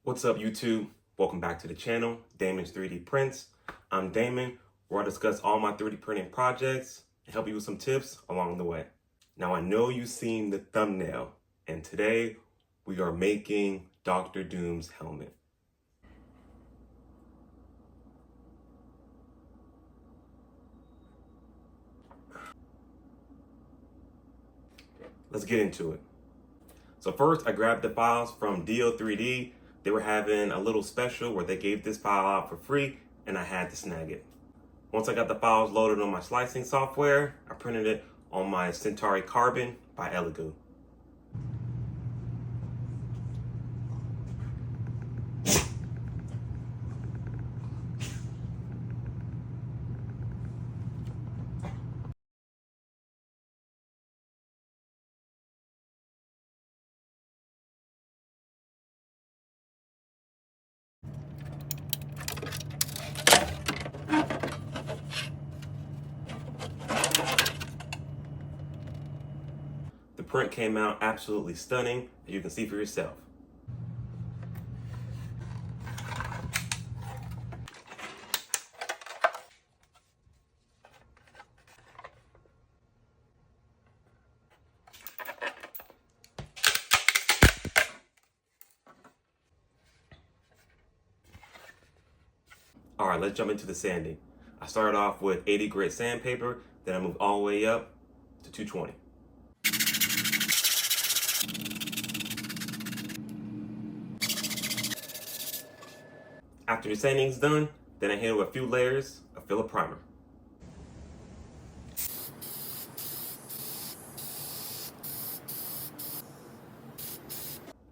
What's up, YouTube? Welcome back to the channel, Damon's 3D Prints. I'm Damon, where I discuss all my 3D printing projects and help you with some tips along the way. Now, I know you've seen the thumbnail, and today we are making Dr. Doom's helmet. Let's get into it. So first, I grabbed the files from DO3D. They were having a little special where they gave this file out for free, and I had to snag it. Once I got the files loaded on my slicing software, I printed it on my Centauri Carbon by Elegoo. The print came out absolutely stunning, as you can see for yourself. All right, let's jump into the sanding. I started off with 80 grit sandpaper, then I moved all the way up to 220. After the sanding's done, then I hit it with a few layers of filler primer.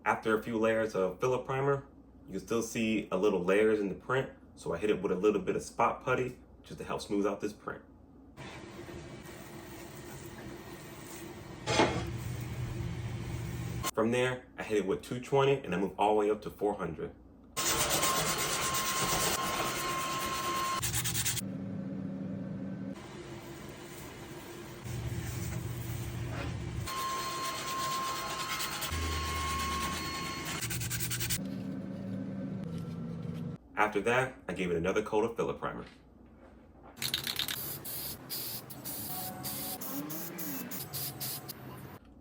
After a few layers of filler primer, you can still see a little layers in the print, so I hit it with a little bit of spot putty just to help smooth out this print. From there, I hit it with 220 and I moved all the way up to 400. After that, I gave it another coat of filler primer.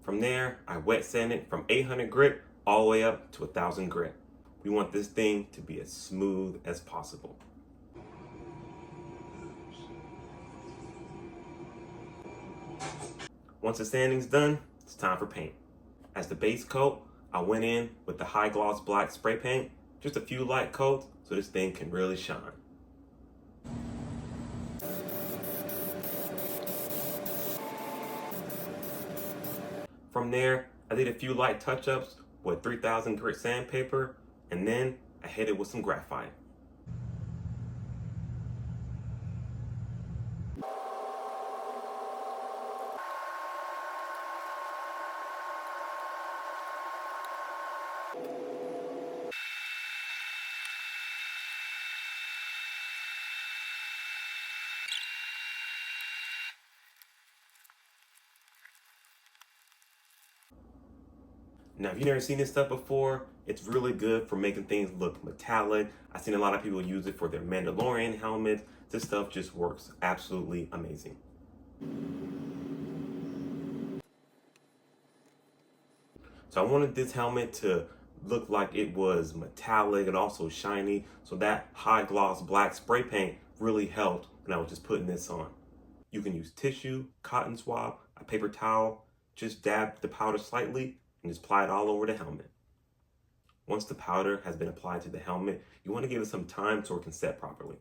From there, I wet sanded from 800 grit all the way up to 1000 grit. We want this thing to be as smooth as possible. Once the sanding's done, it's time for paint. As the base coat, I went in with the high gloss black spray paint, just a few light coats so this thing can really shine. From there, I did a few light touch-ups with 3000 grit sandpaper, and then I hit it with some graphite. Now, if you've never seen this stuff before, it's really good for making things look metallic. I've seen a lot of people use it for their Mandalorian helmets. This stuff just works absolutely amazing. So I wanted this helmet to look like it was metallic and also shiny. So that high gloss black spray paint really helped when I was just putting this on. You can use tissue, cotton swab, a paper towel, just dab the powder slightly and just apply it all over the helmet. Once the powder has been applied to the helmet, you want to give it some time so it can set properly.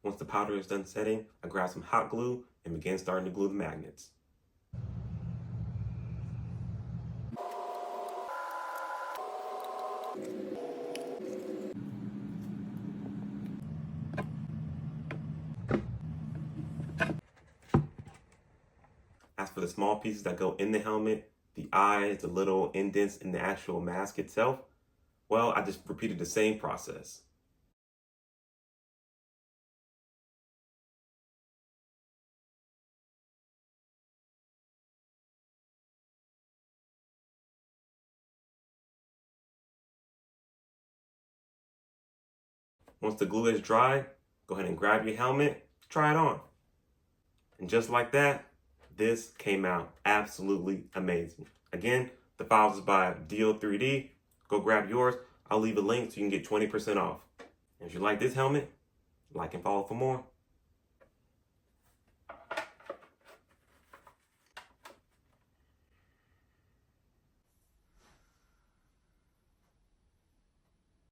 Once the powder is done setting, I grab some hot glue and begin starting to glue the magnets. As for the small pieces that go in the helmet, the eyes, the little indents in the actual mask itself, well, I just repeated the same process. Once the glue is dry, go ahead and grab your helmet, try it on. And just like that, this came out absolutely amazing. Again, the files is by Deal3D. Go grab yours. I'll leave a link so you can get 20% off. And if you like this helmet, like and follow for more.